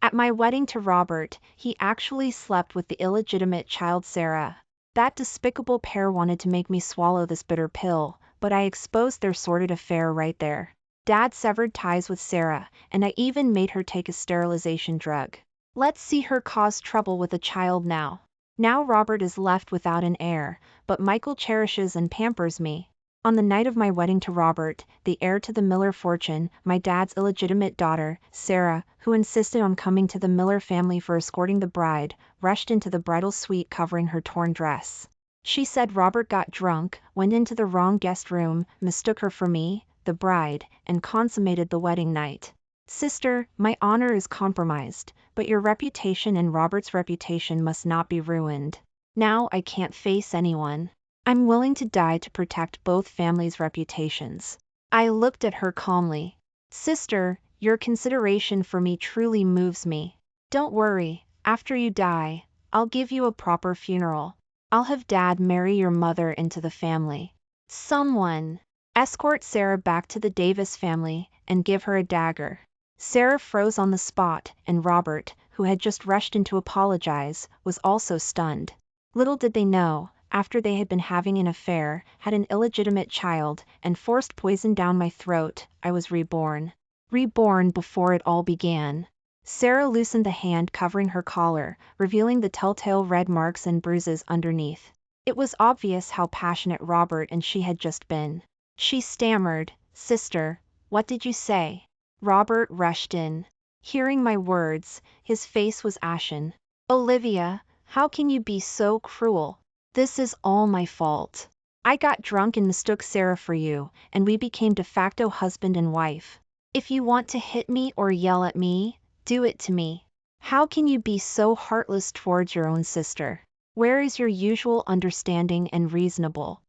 At my wedding to Robert, he actually slept with the illegitimate child Sarah. That despicable pair wanted to make me swallow this bitter pill, but I exposed their sordid affair right there. Dad severed ties with Sarah, and I even made her take a sterilization drug. Let's see her cause trouble with a child now. Now Robert is left without an heir, but Michael cherishes and pampers me. On the night of my wedding to Robert, the heir to the Miller fortune, my dad's illegitimate daughter, Sarah, who insisted on coming to the Miller family for escorting the bride, rushed into the bridal suite covering her torn dress. She said Robert got drunk, went into the wrong guest room, mistook her for me, the bride, and consummated the wedding night. Sister, my honor is compromised, but your reputation and Robert's reputation must not be ruined. Now I can't face anyone. I'm willing to die to protect both families' reputations. I looked at her calmly. Sister, your consideration for me truly moves me. Don't worry, after you die, I'll give you a proper funeral. I'll have Dad marry your mother into the family. Someone escort Sarah back to the Davis family and give her a dagger. Sarah froze on the spot, and Robert, who had just rushed in to apologize, was also stunned. Little did they know, after they had been having an affair, had an illegitimate child, and forced poison down my throat, I was reborn. Reborn before it all began. Sarah loosened the hand covering her collar, revealing the telltale red marks and bruises underneath. It was obvious how passionate Robert and she had just been. She stammered, Sister, what did you say? Robert rushed in. Hearing my words, his face was ashen. Olivia, how can you be so cruel? This is all my fault. I got drunk and mistook Sarah for you, and we became de facto husband and wife. If you want to hit me or yell at me, do it to me. How can you be so heartless towards your own sister? Where is your usual understanding and reasonable?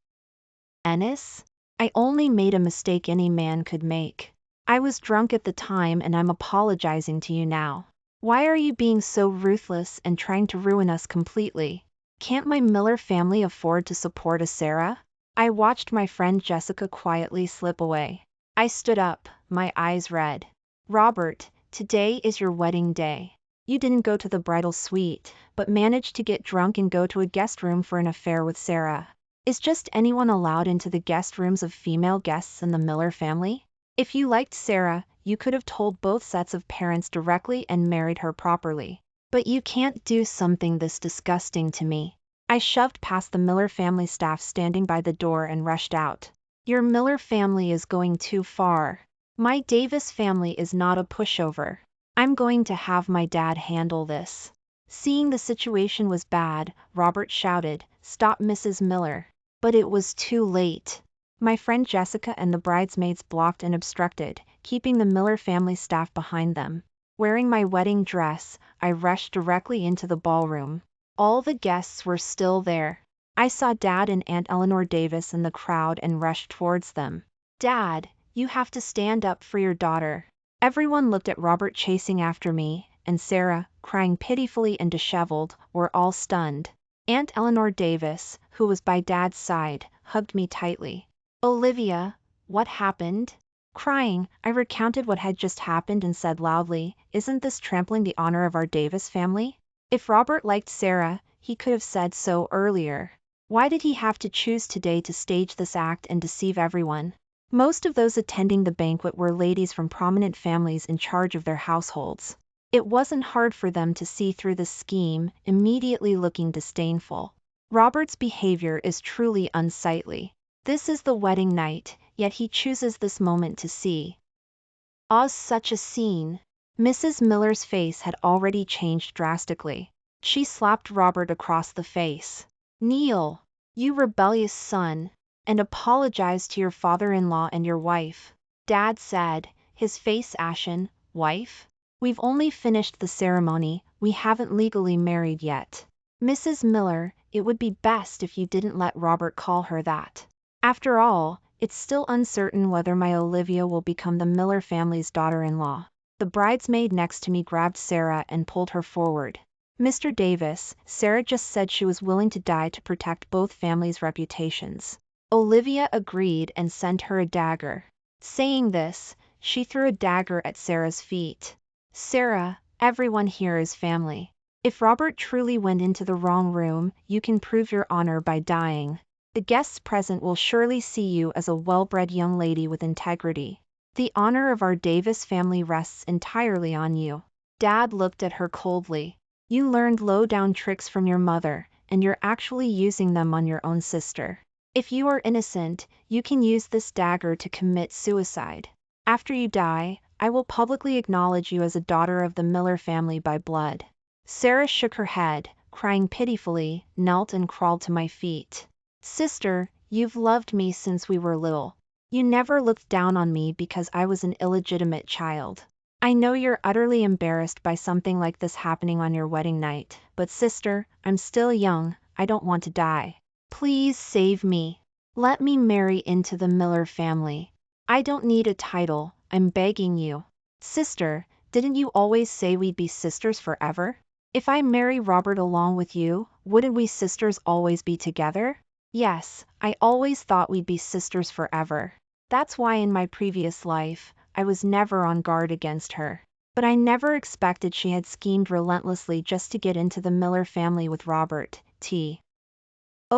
Ennis? I only made a mistake any man could make. I was drunk at the time and I'm apologizing to you now. Why are you being so ruthless and trying to ruin us completely? Can't my Miller family afford to support a Sarah? I watched my friend Jessica quietly slip away. I stood up, my eyes red. Robert, today is your wedding day. You didn't go to the bridal suite, but managed to get drunk and go to a guest room for an affair with Sarah. Is just anyone allowed into the guest rooms of female guests in the Miller family? If you liked Sarah, you could have told both sets of parents directly and married her properly. But you can't do something this disgusting to me. I shoved past the Miller family staff standing by the door and rushed out. Your Miller family is going too far. My Davis family is not a pushover. I'm going to have my dad handle this. Seeing the situation was bad, Robert shouted, Stop Mrs. Miller. But it was too late. My friend Jessica and the bridesmaids blocked and obstructed, keeping the Miller family staff behind them. Wearing my wedding dress, I rushed directly into the ballroom. All the guests were still there. I saw Dad and Aunt Eleanor Davis in the crowd and rushed towards them. Dad, you have to stand up for your daughter. Everyone looked at Robert chasing after me, and Sarah, crying pitifully and disheveled, were all stunned. Aunt Eleanor Davis, who was by Dad's side, hugged me tightly. Olivia, what happened? Crying, I recounted what had just happened and said loudly, Isn't this trampling the honor of our Davis family? If Robert liked Sarah, he could have said so earlier. Why did he have to choose today to stage this act and deceive everyone? Most of those attending the banquet were ladies from prominent families in charge of their households. It wasn't hard for them to see through this scheme, immediately looking disdainful. Robert's behavior is truly unsightly. This is the wedding night, yet he chooses this moment to see. Such a scene. Mrs. Miller's face had already changed drastically. She slapped Robert across the face. Kneel, you rebellious son, and apologize to your father-in-law and your wife. Dad said, his face ashen, Wife? We've only finished the ceremony, we haven't legally married yet. Mrs. Miller, it would be best if you didn't let Robert call her that. After all, it's still uncertain whether my Olivia will become the Miller family's daughter-in-law. The bridesmaid next to me grabbed Sarah and pulled her forward. Mr. Davis, Sarah just said she was willing to die to protect both families' reputations. Olivia agreed and sent her a dagger. Saying this, she threw a dagger at Sarah's feet. Sarah, Everyone here is family. If Robert truly went into the wrong room, you can prove your honor by dying. The guests present will surely see you as a well-bred young lady with integrity. The honor of our Davis family rests entirely on you. Dad looked at her coldly. You learned low-down tricks from your mother, and you're actually using them on your own sister. If you are innocent, you can use this dagger to commit suicide. After you die, I will publicly acknowledge you as a daughter of the Miller family by blood. Sarah shook her head, crying pitifully, knelt and crawled to my feet. Sister, you've loved me since we were little. You never looked down on me because I was an illegitimate child. I know you're utterly embarrassed by something like this happening on your wedding night, but sister, I'm still young, I don't want to die. Please save me. Let me marry into the Miller family. I don't need a title, I'm begging you. Sister, didn't you always say we'd be sisters forever? If I marry Robert along with you, wouldn't we sisters always be together? Yes, I always thought we'd be sisters forever. That's why in my previous life, I was never on guard against her. But I never expected she had schemed relentlessly just to get into the Miller family with Robert.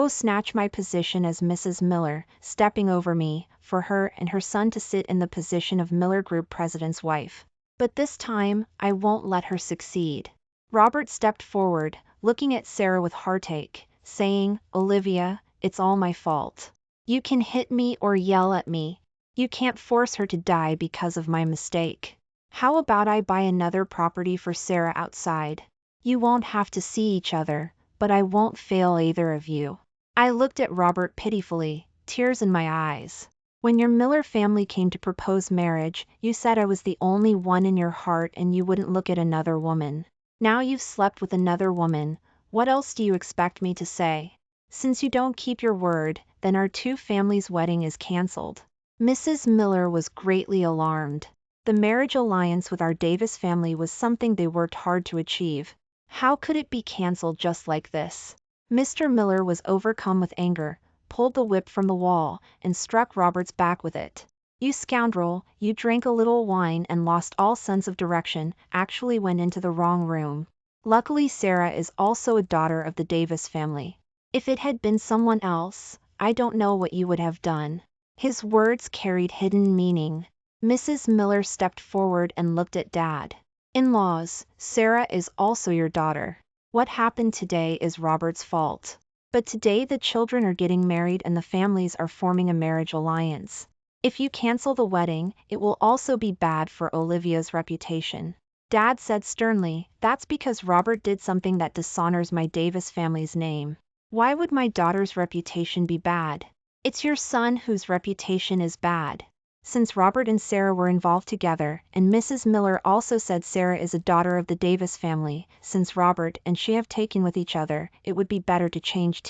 Snatch my position as Mrs. Miller, stepping over me, for her and her son to sit in the position of Miller Group president's wife. But this time, I won't let her succeed. Robert stepped forward, looking at Sarah with heartache, saying, Olivia, it's all my fault. You can hit me or yell at me. You can't force her to die because of my mistake. How about I buy another property for Sarah outside? You won't have to see each other, but I won't fail either of you. I looked at Robert pitifully, tears in my eyes. When your Miller family came to propose marriage, you said I was the only one in your heart and you wouldn't look at another woman. Now you've slept with another woman, what else do you expect me to say? Since you don't keep your word, then our two families' wedding is cancelled. Mrs. Miller was greatly alarmed. The marriage alliance with our Davis family was something they worked hard to achieve. How could it be cancelled just like this? Mr. Miller was overcome with anger, pulled the whip from the wall, and struck Robert's back with it. You scoundrel, you drank a little wine and lost all sense of direction, actually went into the wrong room. Luckily Sarah is also a daughter of the Davis family. If it had been someone else, I don't know what you would have done. His words carried hidden meaning. Mrs. Miller stepped forward and looked at Dad. In-laws, Sarah is also your daughter. What happened today is Robert's fault. But today the children are getting married and the families are forming a marriage alliance. If you cancel the wedding, it will also be bad for Olivia's reputation. Dad said sternly, that's because Robert did something that dishonors my Davis family's name. Why would my daughter's reputation be bad? It's your son whose reputation is bad. Since Robert and Sarah were involved together, and Mrs. Miller also said Sarah is a daughter of the Davis family, since Robert and she have taken with each other, it would be better to change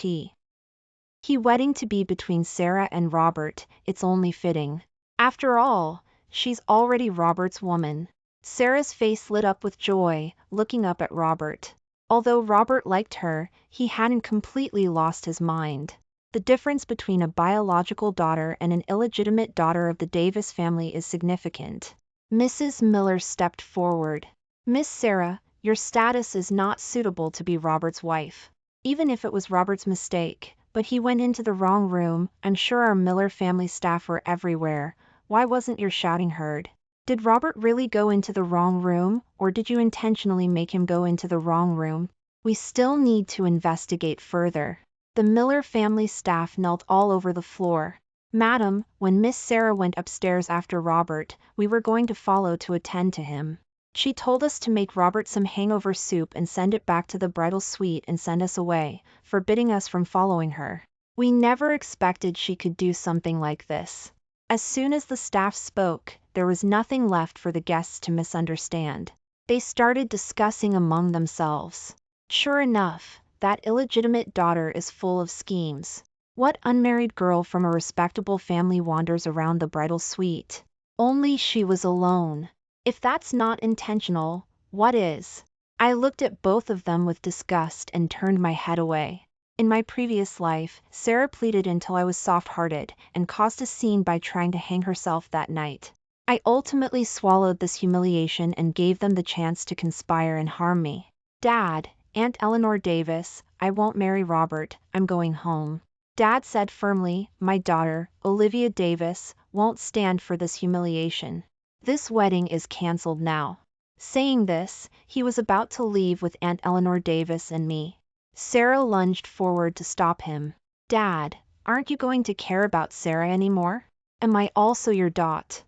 He wedding to be between Sarah and Robert, it's only fitting. After all, she's already Robert's woman. Sarah's face lit up with joy, looking up at Robert. Although Robert liked her, he hadn't completely lost his mind. The difference between a biological daughter and an illegitimate daughter of the Davis family is significant. Mrs. Miller stepped forward. Miss Sarah, your status is not suitable to be Robert's wife. Even if it was Robert's mistake, but he went into the wrong room, I'm sure our Miller family staff were everywhere. Why wasn't your shouting heard? Did Robert really go into the wrong room, or did you intentionally make him go into the wrong room? We still need to investigate further. The Miller family staff knelt all over the floor. Madam, when Miss Sarah went upstairs after Robert, we were going to follow to attend to him. She told us to make Robert some hangover soup and send it back to the bridal suite and send us away, forbidding us from following her. We never expected she could do something like this. As soon as the staff spoke, there was nothing left for the guests to misunderstand. They started discussing among themselves. Sure enough, that illegitimate daughter is full of schemes. What unmarried girl from a respectable family wanders around the bridal suite? Only she was alone. If that's not intentional, what is? I looked at both of them with disgust and turned my head away. In my previous life, Sarah pleaded until I was soft-hearted and caused a scene by trying to hang herself that night. I ultimately swallowed this humiliation and gave them the chance to conspire and harm me. Dad, Aunt Eleanor Davis, I won't marry Robert, I'm going home. Dad said firmly, my daughter, Olivia Davis, won't stand for this humiliation. This wedding is cancelled now. Saying this, he was about to leave with Aunt Eleanor Davis and me. Sarah lunged forward to stop him. Dad, aren't you going to care about Sarah anymore? Am I also your daughter?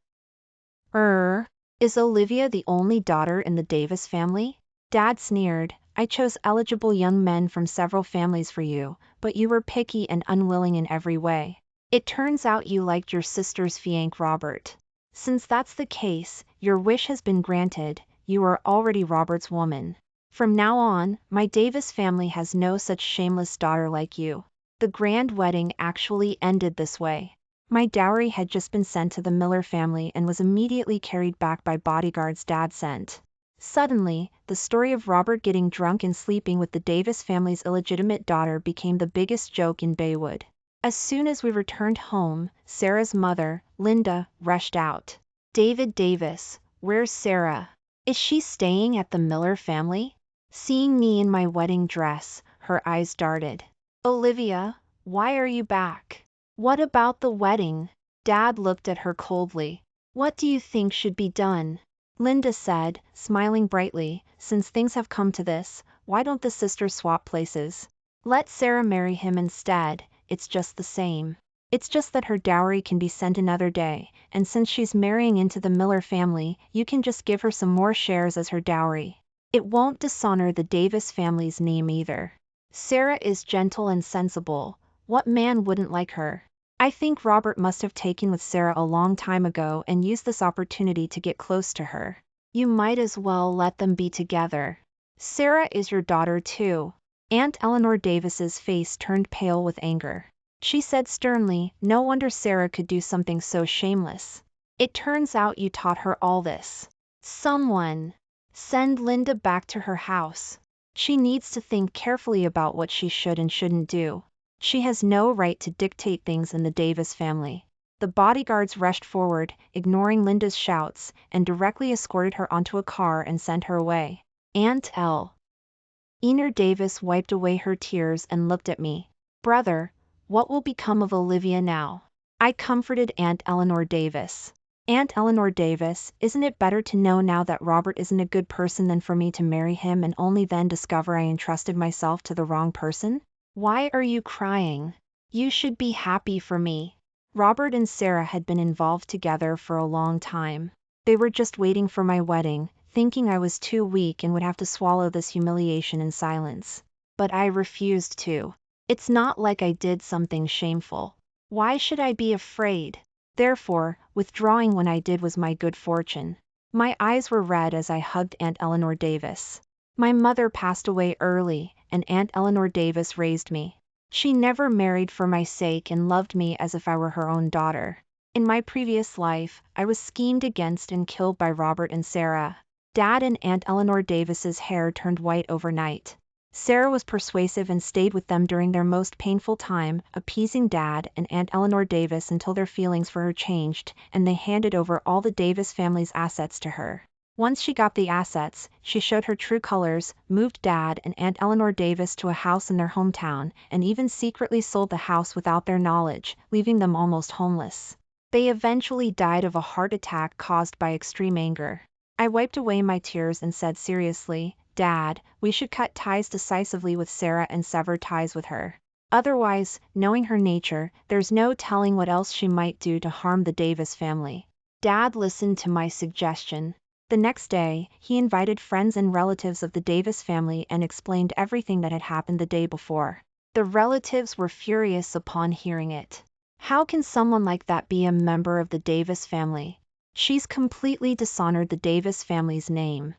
Is Olivia the only daughter in the Davis family? Dad sneered, I chose eligible young men from several families for you, but you were picky and unwilling in every way. It turns out you liked your sister's fiancé Robert. Since that's the case, your wish has been granted, you are already Robert's woman. From now on, my Davis family has no such shameless daughter like you. The grand wedding actually ended this way. My dowry had just been sent to the Miller family and was immediately carried back by bodyguards Dad sent. Suddenly, the story of Robert getting drunk and sleeping with the Davis family's illegitimate daughter became the biggest joke in Baywood. As soon as we returned home, Sarah's mother, Linda, rushed out. David Davis, where's Sarah? Is she staying at the Miller family? Seeing me in my wedding dress, her eyes darted. Olivia, why are you back? What about the wedding? Dad looked at her coldly. What do you think should be done? Linda said, smiling brightly, since things have come to this, why don't the sisters swap places? Let Sarah marry him instead, it's just the same. It's just that her dowry can be sent another day, and since she's marrying into the Miller family, you can just give her some more shares as her dowry. It won't dishonor the Davis family's name either. Sarah is gentle and sensible. What man wouldn't like her? I think Robert must have taken with Sarah a long time ago and used this opportunity to get close to her. You might as well let them be together. Sarah is your daughter too. Aunt Eleanor Davis's face turned pale with anger. She said sternly, no wonder Sarah could do something so shameless. It turns out you taught her all this. Someone. Send Linda back to her house. She needs to think carefully about what she should and shouldn't do. She has no right to dictate things in the Davis family. The bodyguards rushed forward, ignoring Linda's shouts, and directly escorted her onto a car and sent her away. Aunt Eleanor Davis wiped away her tears and looked at me. Brother, what will become of Olivia now? I comforted Aunt Eleanor Davis. Aunt Eleanor Davis, isn't it better to know now that Robert isn't a good person than for me to marry him and only then discover I entrusted myself to the wrong person? Why are you crying? You should be happy for me. Robert and Sarah had been involved together for a long time. They were just waiting for my wedding, thinking I was too weak and would have to swallow this humiliation in silence. But I refused to. It's not like I did something shameful. Why should I be afraid? Therefore, withdrawing when I did was my good fortune. My eyes were red as I hugged Aunt Eleanor Davis. My mother passed away early, and Aunt Eleanor Davis raised me. She never married for my sake and loved me as if I were her own daughter. In my previous life, I was schemed against and killed by Robert and Sarah. Dad and Aunt Eleanor Davis's hair turned white overnight. Sarah was persuasive and stayed with them during their most painful time, appeasing Dad and Aunt Eleanor Davis until their feelings for her changed, and they handed over all the Davis family's assets to her. Once she got the assets, she showed her true colors, moved Dad and Aunt Eleanor Davis to a house in their hometown, and even secretly sold the house without their knowledge, leaving them almost homeless. They eventually died of a heart attack caused by extreme anger. I wiped away my tears and said seriously, Dad, we should cut ties decisively with Sarah and sever ties with her. Otherwise, knowing her nature, there's no telling what else she might do to harm the Davis family. Dad listened to my suggestion. The next day, he invited friends and relatives of the Davis family and explained everything that had happened the day before. The relatives were furious upon hearing it. How can someone like that be a member of the Davis family? She's completely dishonored the Davis family's name.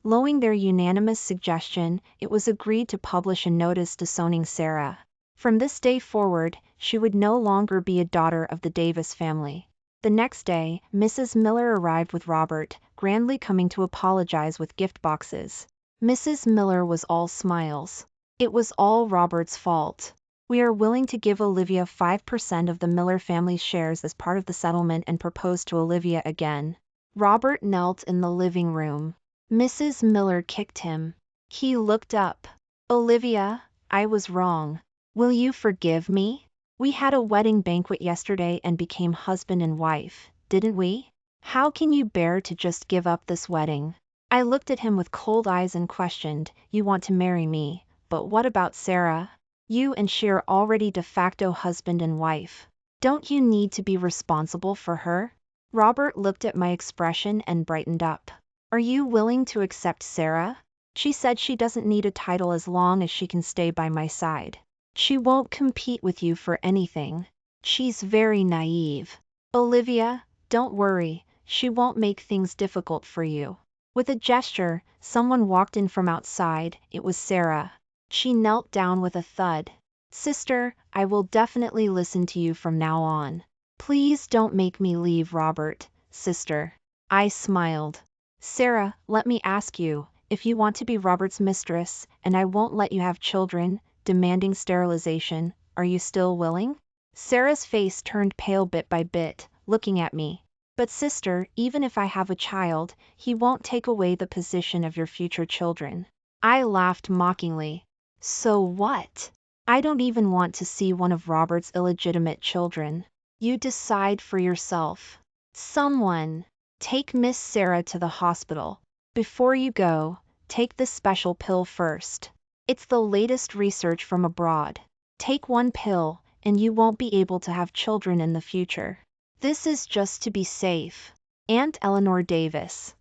Following their unanimous suggestion, it was agreed to publish a notice disowning Sarah. From this day forward, she would no longer be a daughter of the Davis family. The next day, Mrs. Miller arrived with Robert, grandly coming to apologize with gift boxes. Mrs. Miller was all smiles. It was all Robert's fault. We are willing to give Olivia 5% of the Miller family's shares as part of the settlement and proposed to Olivia again. Robert knelt in the living room. Mrs. Miller kicked him. He looked up. Olivia, I was wrong. Will you forgive me? We had a wedding banquet yesterday and became husband and wife, didn't we? How can you bear to just give up this wedding? I looked at him with cold eyes and questioned, you want to marry me, but what about Sarah? You and she are already de facto husband and wife. Don't you need to be responsible for her? Robert looked at my expression and brightened up. Are you willing to accept Sarah? She said she doesn't need a title as long as she can stay by my side. She won't compete with you for anything. She's very naive. Olivia, don't worry, she won't make things difficult for you. With a gesture, someone walked in from outside. It was Sarah. She knelt down with a thud. Sister, I will definitely listen to you from now on. Please don't make me leave Robert, sister. I smiled. Sarah, let me ask you, if you want to be Robert's mistress, and I won't let you have children, demanding sterilization, are you still willing? Sarah's face turned pale bit by bit, looking at me. But sister, even if I have a child, he won't take away the position of your future children. I laughed mockingly. So what? I don't even want to see one of Robert's illegitimate children. You decide for yourself. Someone, take Miss Sarah to the hospital. Before you go, take this special pill first. It's the latest research from abroad. Take one pill, and you won't be able to have children in the future. This is just to be safe. Aunt Eleanor Davis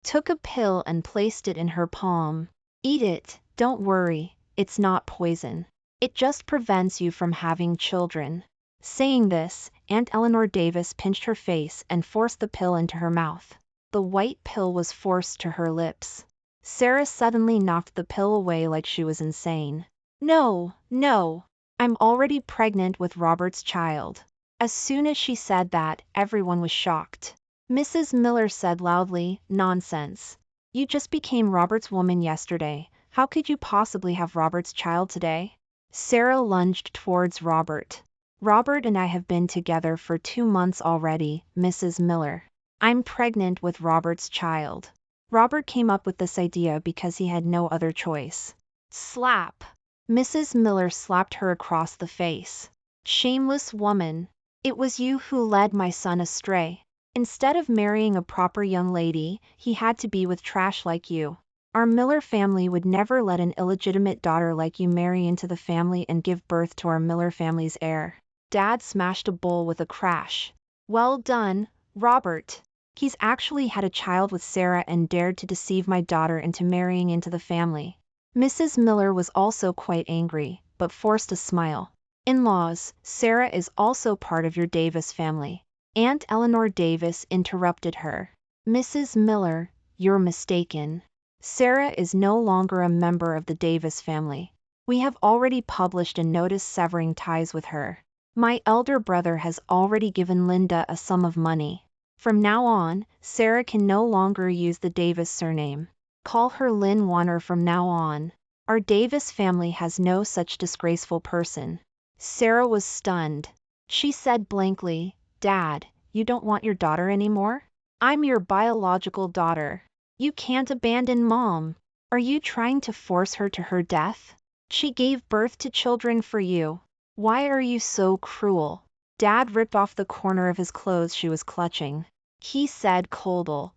took a pill and placed it in her palm. Eat it, don't worry, it's not poison. It just prevents you from having children. Saying this, Aunt Eleanor Davis pinched her face and forced the pill into her mouth. The white pill was forced to her lips. Sarah suddenly knocked the pill away like she was insane. No, no, I'm already pregnant with Robert's child. As soon as she said that, everyone was shocked. Mrs. Miller said loudly, nonsense. You just became Robert's woman yesterday. How could you possibly have Robert's child today? Sarah lunged towards Robert. Robert and I have been together for 2 months already, Mrs. Miller. I'm pregnant with Robert's child. Robert came up with this idea because he had no other choice. Slap! Mrs. Miller slapped her across the face. Shameless woman. It was you who led my son astray. Instead of marrying a proper young lady, he had to be with trash like you. Our Miller family would never let an illegitimate daughter like you marry into the family and give birth to our Miller family's heir. Dad smashed a bowl with a crash. Well done, Robert. He's actually had a child with Sarah and dared to deceive my daughter into marrying into the family. Mrs. Miller was also quite angry, but forced a smile. In-laws, Sarah is also part of your Davis family. Aunt Eleanor Davis interrupted her. Mrs. Miller, you're mistaken. Sarah is no longer a member of the Davis family. We have already published a notice severing ties with her. My elder brother has already given Linda a sum of money. From now on, Sarah can no longer use the Davis surname. Call her Lynn Warner from now on. Our Davis family has no such disgraceful person. Sarah was stunned. She said blankly, Dad, you don't want your daughter anymore? I'm your biological daughter. You can't abandon Mom. Are you trying to force her to her death? She gave birth to children for you. Why are you so cruel? Dad ripped off the corner of his clothes she was clutching. He said coldly.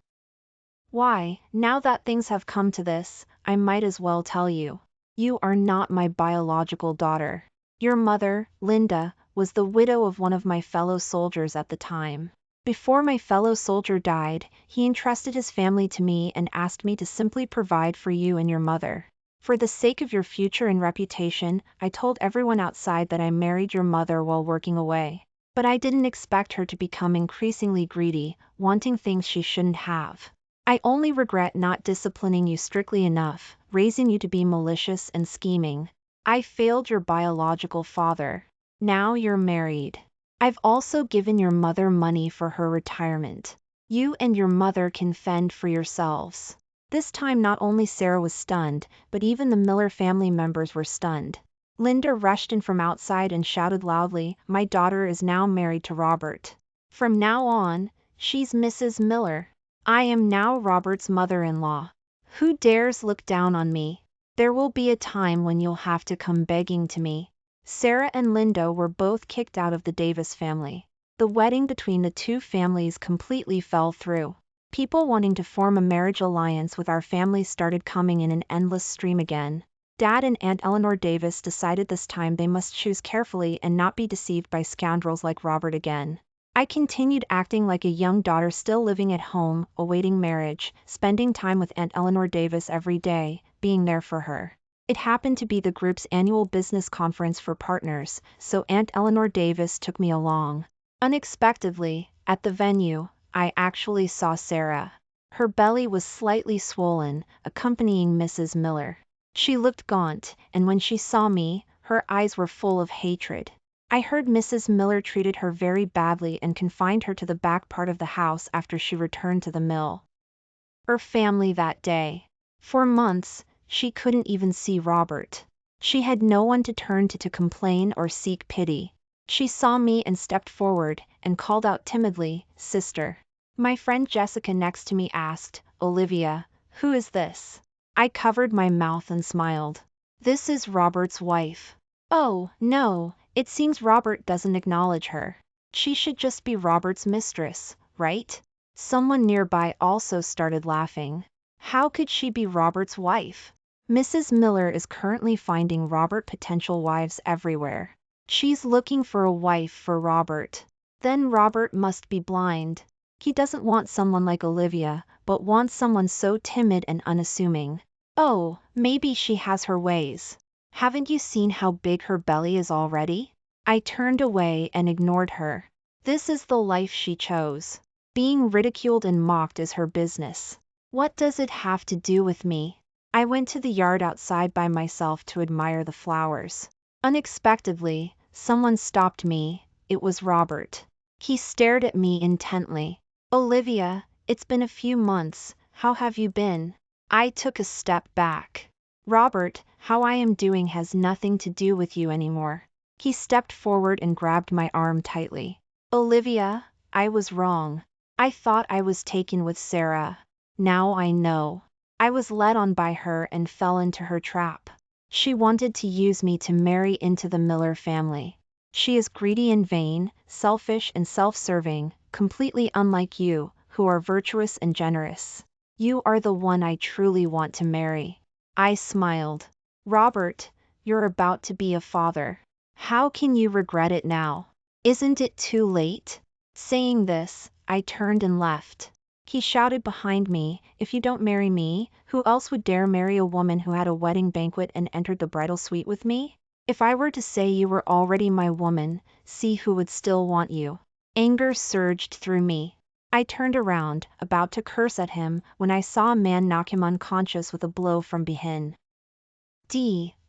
Why, now that things have come to this, I might as well tell you. You are not my biological daughter. Your mother, Linda, was the widow of one of my fellow soldiers at the time. Before my fellow soldier died, he entrusted his family to me and asked me to simply provide for you and your mother. For the sake of your future and reputation, I told everyone outside that I married your mother while working away. But I didn't expect her to become increasingly greedy, wanting things she shouldn't have. I only regret not disciplining you strictly enough, raising you to be malicious and scheming. I failed your biological father. Now you're married. I've also given your mother money for her retirement. You and your mother can fend for yourselves. This time not only Sarah was stunned, but even the Miller family members were stunned. Linda rushed in from outside and shouted loudly, "My daughter is now married to Robert. From now on, she's Mrs. Miller. I am now Robert's mother-in-law. Who dares look down on me? There will be a time when you'll have to come begging to me." Sarah and Linda were both kicked out of the Davis family. The wedding between the two families completely fell through. People wanting to form a marriage alliance with our family started coming in an endless stream again. Dad and Aunt Eleanor Davis decided this time they must choose carefully and not be deceived by scoundrels like Robert again. I continued acting like a young daughter still living at home, awaiting marriage, spending time with Aunt Eleanor Davis every day, being there for her. It happened to be the group's annual business conference for partners, so Aunt Eleanor Davis took me along. Unexpectedly, at the venue, I actually saw Sarah. Her belly was slightly swollen, accompanying Mrs. Miller. She looked gaunt, and when she saw me, her eyes were full of hatred. I heard Mrs. Miller treated her very badly and confined her to the back part of the house after she returned to the mill. Her family that day. For months, she couldn't even see Robert. She had no one to turn to complain or seek pity. She saw me and stepped forward and called out timidly, "Sister." My friend Jessica next to me asked, "Olivia, who is this?" I covered my mouth and smiled. "This is Robert's wife." "Oh, no, it seems Robert doesn't acknowledge her. She should just be Robert's mistress, right?" Someone nearby also started laughing. "How could she be Robert's wife? Mrs. Miller is currently finding Robert potential wives everywhere. She's looking for a wife for Robert. Then Robert must be blind. He doesn't want someone like Olivia, but wants someone so timid and unassuming. Oh, maybe she has her ways. Haven't you seen how big her belly is already?" I turned away and ignored her. This is the life she chose. Being ridiculed and mocked is her business. What does it have to do with me? I went to the yard outside by myself to admire the flowers. Unexpectedly, someone stopped me. It was Robert. He stared at me intently. "Olivia, it's been a few months, how have you been?" I took a step back. "Robert, how I am doing has nothing to do with you anymore." He stepped forward and grabbed my arm tightly. "Olivia, I was wrong. I thought I was taken with Sarah. Now I know. I was led on by her and fell into her trap. She wanted to use me to marry into the Miller family. She is greedy and vain, selfish and self-serving, completely unlike you, who are virtuous and generous. You are the one I truly want to marry." I smiled. "Robert, you're about to be a father. How can you regret it now? Isn't it too late?" Saying this, I turned and left. He shouted behind me, "If you don't marry me, who else would dare marry a woman who had a wedding banquet and entered the bridal suite with me? If I were to say you were already my woman, see who would still want you." Anger surged through me. I turned around, about to curse at him, when I saw a man knock him unconscious with a blow from behind.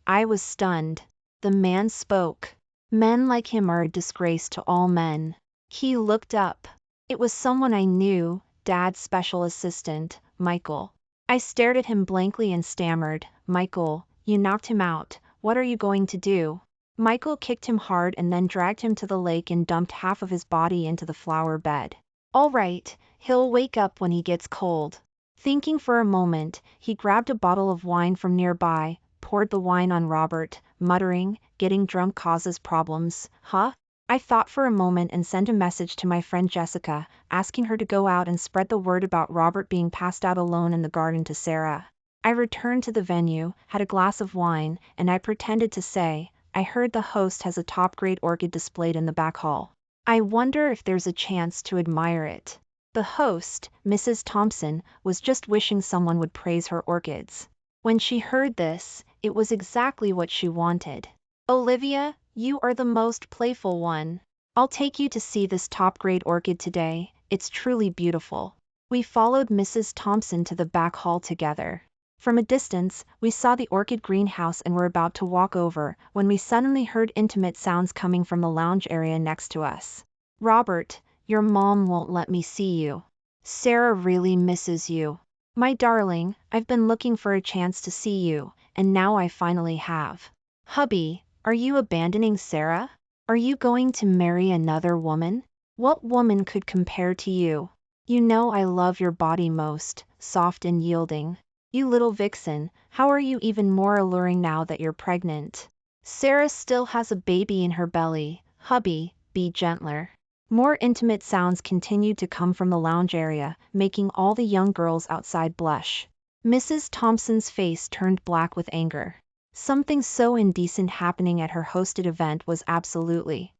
I was stunned. The man spoke. "Men like him are a disgrace to all men." He looked up. It was someone I knew, Dad's special assistant, Michael. I stared at him blankly and stammered, "Michael, you knocked him out, what are you going to do?" Michael kicked him hard and then dragged him to the lake and dumped half of his body into the flower bed. "All right, he'll wake up when he gets cold." Thinking for a moment, he grabbed a bottle of wine from nearby, poured the wine on Robert, muttering, "Getting drunk causes problems, huh?" I thought for a moment and sent a message to my friend Jessica, asking her to go out and spread the word about Robert being passed out alone in the garden to Sarah. I returned to the venue, had a glass of wine, and I pretended to say, "I heard the host has a top-grade orchid displayed in the back hall. I wonder if there's a chance to admire it." The host, Mrs. Thompson, was just wishing someone would praise her orchids. When she heard this, it was exactly what she wanted. "Olivia, you are the most playful one. I'll take you to see this top-grade orchid today, it's truly beautiful." We followed Mrs. Thompson to the back hall together. From a distance, we saw the orchid greenhouse and were about to walk over, when we suddenly heard intimate sounds coming from the lounge area next to us. "Robert, your mom won't let me see you. Sarah really misses you. My darling, I've been looking for a chance to see you, and now I finally have. Hubby, Are you abandoning Sarah? Are you going to marry another woman? What woman could compare to you? You know I love your body most, soft and yielding. You little vixen, how are you even more alluring now that you're pregnant? Sarah still has a baby in her belly. Hubby, be gentler. More intimate sounds continued to come from the lounge area, making all the young girls outside blush. Mrs. Thompson's face turned black with anger. Something so indecent happening at her hosted event was absolutely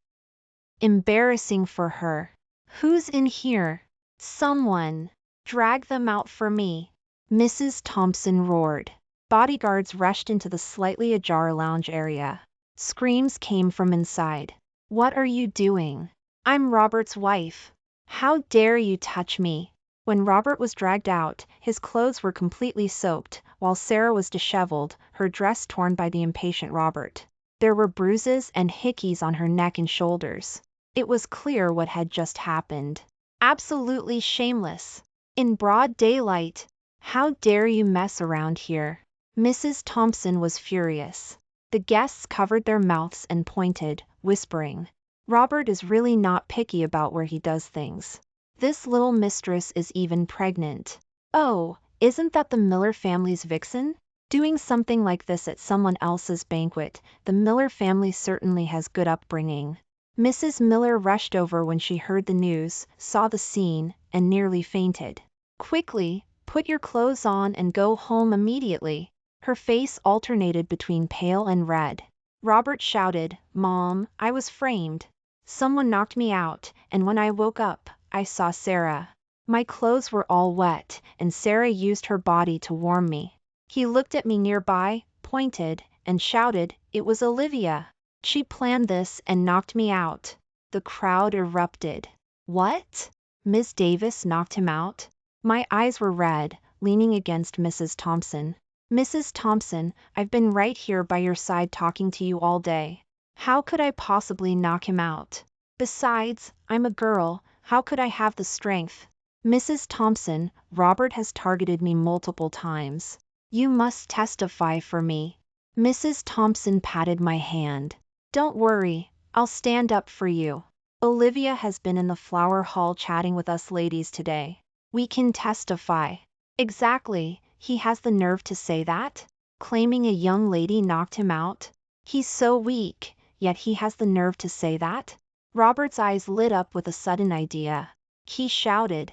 embarrassing for her. Who's in here? Someone! Drag them out for me! Mrs. Thompson roared. Bodyguards rushed into the slightly ajar lounge area. Screams came from inside. What are you doing? I'm Robert's wife. How dare you touch me? When Robert was dragged out, his clothes were completely soaked, while Sarah was disheveled, her dress torn by the impatient Robert. There were bruises and hickeys on her neck and shoulders. It was clear what had just happened. Absolutely shameless. In broad daylight. How dare you mess around here? Mrs. Thompson was furious. The guests covered their mouths and pointed, whispering. Robert is really not picky about where he does things. This little mistress is even pregnant. Oh, isn't that the Miller family's vixen? Doing something like this at someone else's banquet, the Miller family certainly has good upbringing. Mrs. Miller rushed over when she heard the news, saw the scene, and nearly fainted. Quickly, put your clothes on and go home immediately. Her face alternated between pale and red. Robert shouted, Mom, I was framed. Someone knocked me out, and when I woke up, I saw Sarah. My clothes were all wet, and Sarah used her body to warm me. He looked at me nearby, pointed, and shouted, it was Olivia. She planned this and knocked me out. The crowd erupted. What? Miss Davis knocked him out? My eyes were red, leaning against Mrs. Thompson. Mrs. Thompson, I've been right here by your side talking to you all day. How could I possibly knock him out? Besides, I'm a girl, how could I have the strength? Mrs. Thompson, Robert has targeted me multiple times. You must testify for me. Mrs. Thompson patted my hand. Don't worry, I'll stand up for you. Olivia has been in the flower hall chatting with us ladies today. We can testify. Exactly, he has the nerve to say that? Claiming a young lady knocked him out? He's so weak, yet he has the nerve to say that? Robert's eyes lit up with a sudden idea. He shouted.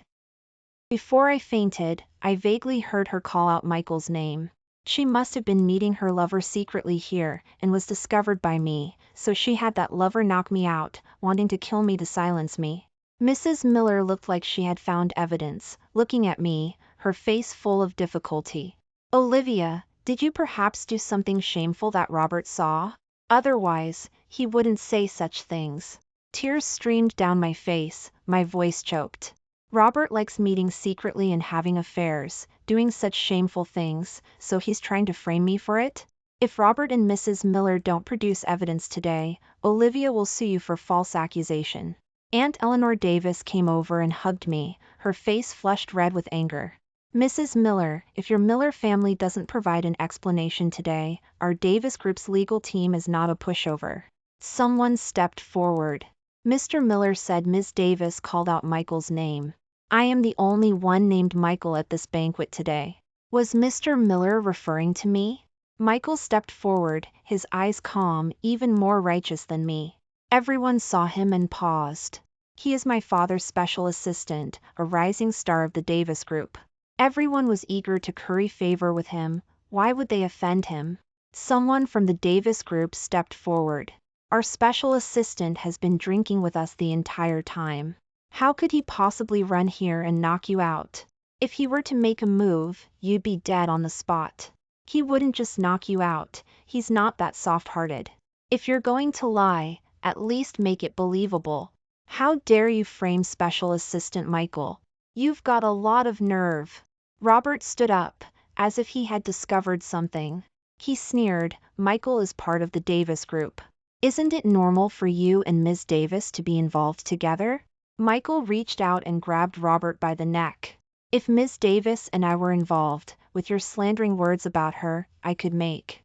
Before I fainted, I vaguely heard her call out Michael's name. She must have been meeting her lover secretly here, and was discovered by me, so she had that lover knock me out, wanting to kill me to silence me. Mrs. Miller looked like she had found evidence, looking at me, her face full of difficulty. Olivia, did you perhaps do something shameful that Robert saw? Otherwise, he wouldn't say such things. Tears streamed down my face, my voice choked. Robert likes meeting secretly and having affairs, doing such shameful things, so he's trying to frame me for it? If Robert and Mrs. Miller don't produce evidence today, Olivia will sue you for false accusation. Aunt Eleanor Davis came over and hugged me, her face flushed red with anger. Mrs. Miller, if your Miller family doesn't provide an explanation today, our Davis Group's legal team is not a pushover. Someone stepped forward. Mr. Miller said Ms. Davis called out Michael's name. I am the only one named Michael at this banquet today. Was Mr. Miller referring to me? Michael stepped forward, his eyes calm, even more righteous than me. Everyone saw him and paused. He is my father's special assistant, a rising star of the Davis Group. Everyone was eager to curry favor with him. Why would they offend him? Someone from the Davis Group stepped forward. Our special assistant has been drinking with us the entire time. How could he possibly run here and knock you out? If he were to make a move, you'd be dead on the spot. He wouldn't just knock you out, he's not that soft-hearted. If you're going to lie, at least make it believable. How dare you frame Special Assistant Michael? You've got a lot of nerve. Robert stood up, as if he had discovered something. He sneered, Michael is part of the Davis Group. Isn't it normal for you and Ms. Davis to be involved together? Michael reached out and grabbed Robert by the neck. If Ms. Davis and I were involved, with your slandering words about her, I could make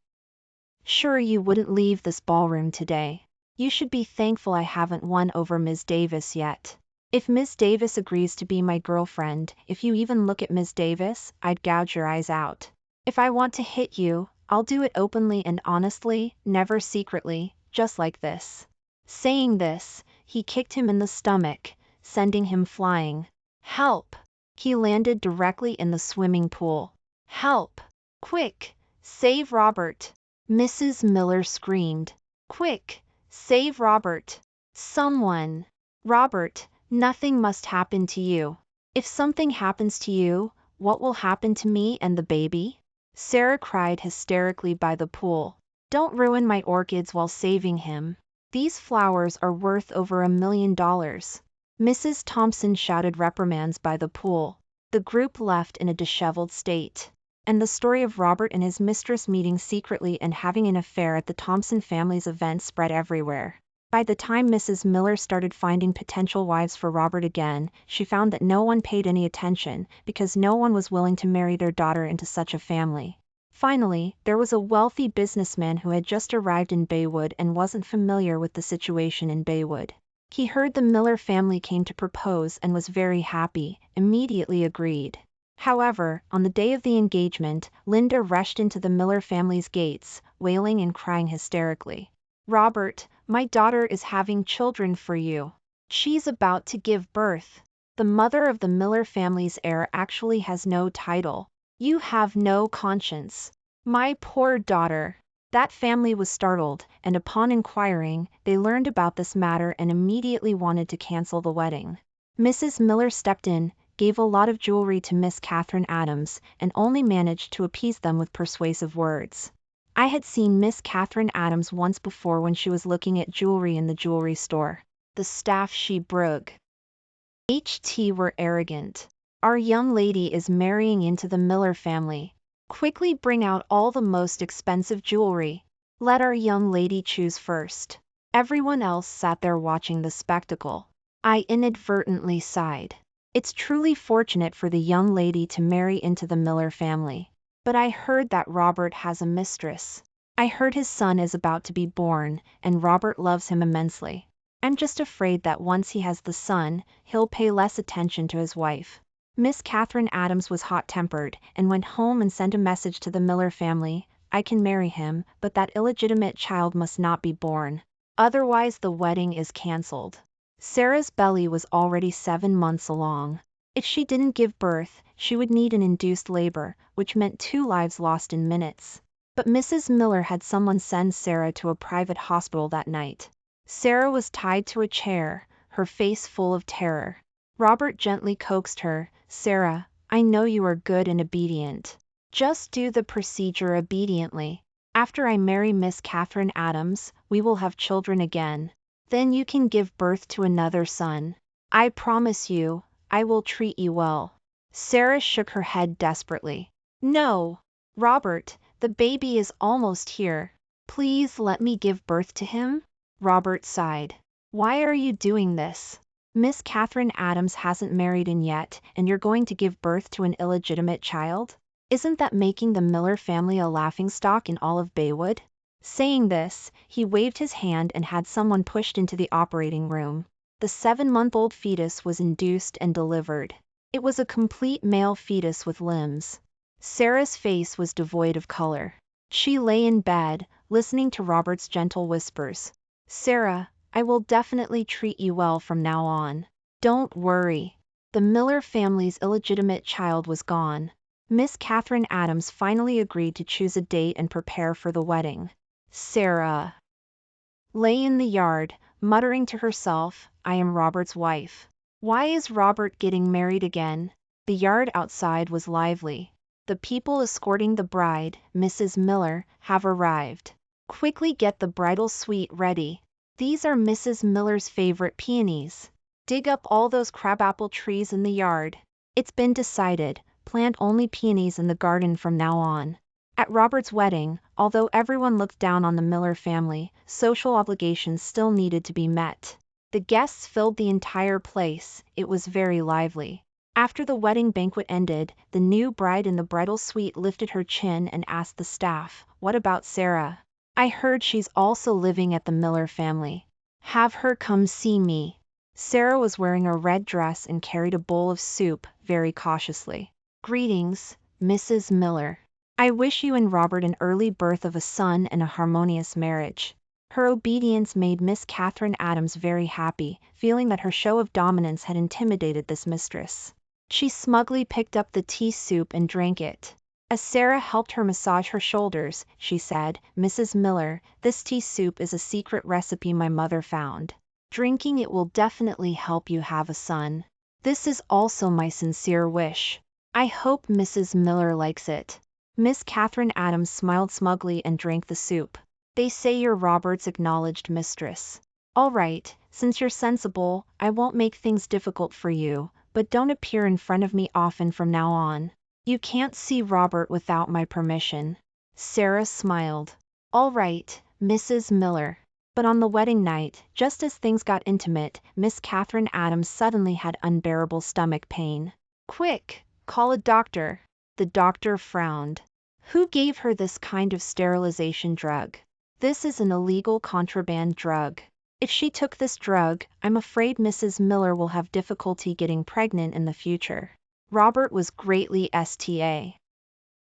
Sure, you wouldn't leave this ballroom today. You should be thankful I haven't won over Ms. Davis yet. If Ms. Davis agrees to be my girlfriend, if you even look at Ms. Davis, I'd gouge your eyes out. If I want to hit you, I'll do it openly and honestly, never secretly, just like this." Saying this, he kicked him in the stomach, sending him flying. "Help!" He landed directly in the swimming pool. "Help! Quick! Save Robert!" Mrs. Miller screamed. "Quick! Save Robert! Someone! Robert, nothing must happen to you. If something happens to you, what will happen to me and the baby?" Sarah cried hysterically by the pool. "Don't ruin my orchids while saving him. These flowers are worth over $1 million. Mrs. Thompson shouted reprimands by the pool. The group left in a disheveled state. And the story of Robert and his mistress meeting secretly and having an affair at the Thompson family's event spread everywhere. By the time Mrs. Miller started finding potential wives for Robert again, she found that no one paid any attention, because no one was willing to marry their daughter into such a family. Finally, there was a wealthy businessman who had just arrived in Baywood and wasn't familiar with the situation in Baywood. He heard the Miller family came to propose and was very happy, immediately agreed. However, on the day of the engagement, Linda rushed into the Miller family's gates, wailing and crying hysterically. "Robert, my daughter is having children for you. She's about to give birth. The mother of the Miller family's heir actually has no title. You have no conscience. My poor daughter." That family was startled, and upon inquiring, they learned about this matter and immediately wanted to cancel the wedding. Mrs. Miller stepped in, gave a lot of jewelry to Miss Catherine Adams, and only managed to appease them with persuasive words. I had seen Miss Catherine Adams once before when she was looking at jewelry in the jewelry store. The staff she brug. HT were arrogant. "Our young lady is marrying into the Miller family. Quickly bring out all the most expensive jewelry. Let our young lady choose first." Everyone else sat there watching the spectacle. I inadvertently sighed. It's truly fortunate for the young lady to marry into the Miller family. But I heard that Robert has a mistress. I heard his son is about to be born, and Robert loves him immensely. I'm just afraid that once he has the son, he'll pay less attention to his wife. Miss Catherine Adams was hot-tempered, and went home and sent a message to the Miller family. "I can marry him, but that illegitimate child must not be born. Otherwise the wedding is cancelled." Sarah's belly was already 7 months along. If she didn't give birth, she would need an induced labor, which meant 2 lives lost in minutes. But Mrs. Miller had someone send Sarah to a private hospital that night. Sarah was tied to a chair, her face full of terror. Robert gently coaxed her. "Sarah, I know you are good and obedient. Just do the procedure obediently. After I marry Miss Catherine Adams, we will have children again. Then you can give birth to another son. I promise you, I will treat you well." Sarah shook her head desperately. "No, Robert, the baby is almost here. Please let me give birth to him." Robert sighed. "Why are you doing this? Miss Catherine Adams hasn't married in yet, and you're going to give birth to an illegitimate child? Isn't that making the Miller family a laughingstock in all of Baywood?" Saying this, he waved his hand and had someone pushed into the operating room. The 7-month-old fetus was induced and delivered. It was a complete male fetus with limbs. Sarah's face was devoid of color. She lay in bed, listening to Robert's gentle whispers. "Sarah, I will definitely treat you well from now on. Don't worry." The Miller family's illegitimate child was gone. Miss Catherine Adams finally agreed to choose a date and prepare for the wedding. Sarah lay in the yard, muttering to herself, "I am Robert's wife. Why is Robert getting married again?" The yard outside was lively. The people escorting the bride, Mrs. Miller, have arrived. "Quickly get the bridal suite ready. These are Mrs. Miller's favorite peonies. Dig up all those crabapple trees in the yard. It's been decided, plant only peonies in the garden from now on." At Robert's wedding, although everyone looked down on the Miller family, social obligations still needed to be met. The guests filled the entire place. It was very lively. After the wedding banquet ended, the new bride in the bridal suite lifted her chin and asked the staff, "What about Sarah? I heard she's also living at the Miller family. Have her come see me. Sarah was wearing a red dress and carried a bowl of soup, very cautiously. Greetings, Mrs. Miller. I wish you and Robert an early birth of a son and a harmonious marriage. Her obedience made Miss Catherine Adams very happy, feeling that her show of dominance had intimidated this mistress. She smugly picked up the tea soup and drank it. As Sarah helped her massage her shoulders, she said, Mrs. Miller, this tea soup is a secret recipe my mother found. Drinking it will definitely help you have a son. This is also my sincere wish. I hope Mrs. Miller likes it. Miss Catherine Adams smiled smugly and drank the soup. They say you're Robert's acknowledged mistress. All right, since you're sensible, I won't make things difficult for you, but don't appear in front of me often from now on. You can't see Robert without my permission. Sarah smiled. All right, Mrs. Miller. But on the wedding night, just as things got intimate, Miss Catherine Adams suddenly had unbearable stomach pain. Quick, call a doctor. The doctor frowned. Who gave her this kind of sterilization drug? This is an illegal contraband drug. If she took this drug, I'm afraid Mrs. Miller will have difficulty getting pregnant in the future. Robert was greatly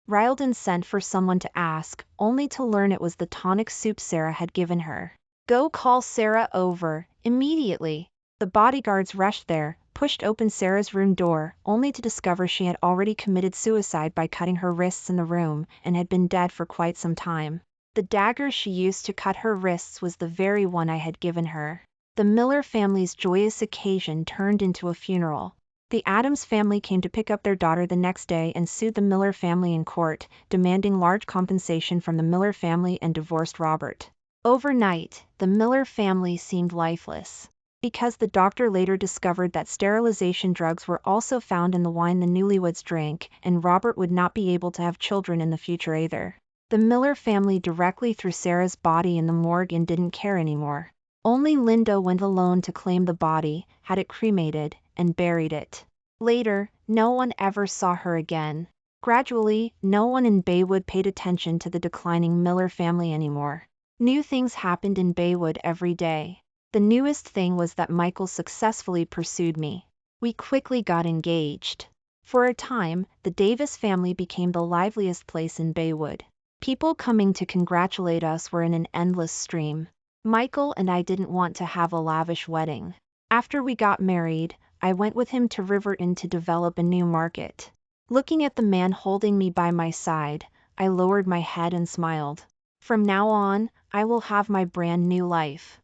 riled and sent for someone to ask, only to learn it was the tonic soup Sarah had given her. Go call Sarah over, immediately. The bodyguards rushed there, pushed open Sarah's room door, only to discover she had already committed suicide by cutting her wrists in the room, and had been dead for quite some time. The dagger she used to cut her wrists was the very one I had given her. The Miller family's joyous occasion turned into a funeral. The Adams family came to pick up their daughter the next day and sued the Miller family in court, demanding large compensation from the Miller family and divorced Robert. Overnight, the Miller family seemed lifeless. Because the doctor later discovered that sterilization drugs were also found in the wine the newlyweds drank, and Robert would not be able to have children in the future either. The Miller family directly threw Sarah's body in the morgue and didn't care anymore. Only Linda went alone to claim the body, had it cremated, and buried it. Later, no one ever saw her again. Gradually, no one in Baywood paid attention to the declining Miller family anymore. New things happened in Baywood every day. The newest thing was that Michael successfully pursued me. We quickly got engaged. For a time, the Davis family became the liveliest place in Baywood. People coming to congratulate us were in an endless stream. Michael and I didn't want to have a lavish wedding. After we got married, I went with him to Riverton to develop a new market. Looking at the man holding me by my side, I lowered my head and smiled. From now on, I will have my brand new life.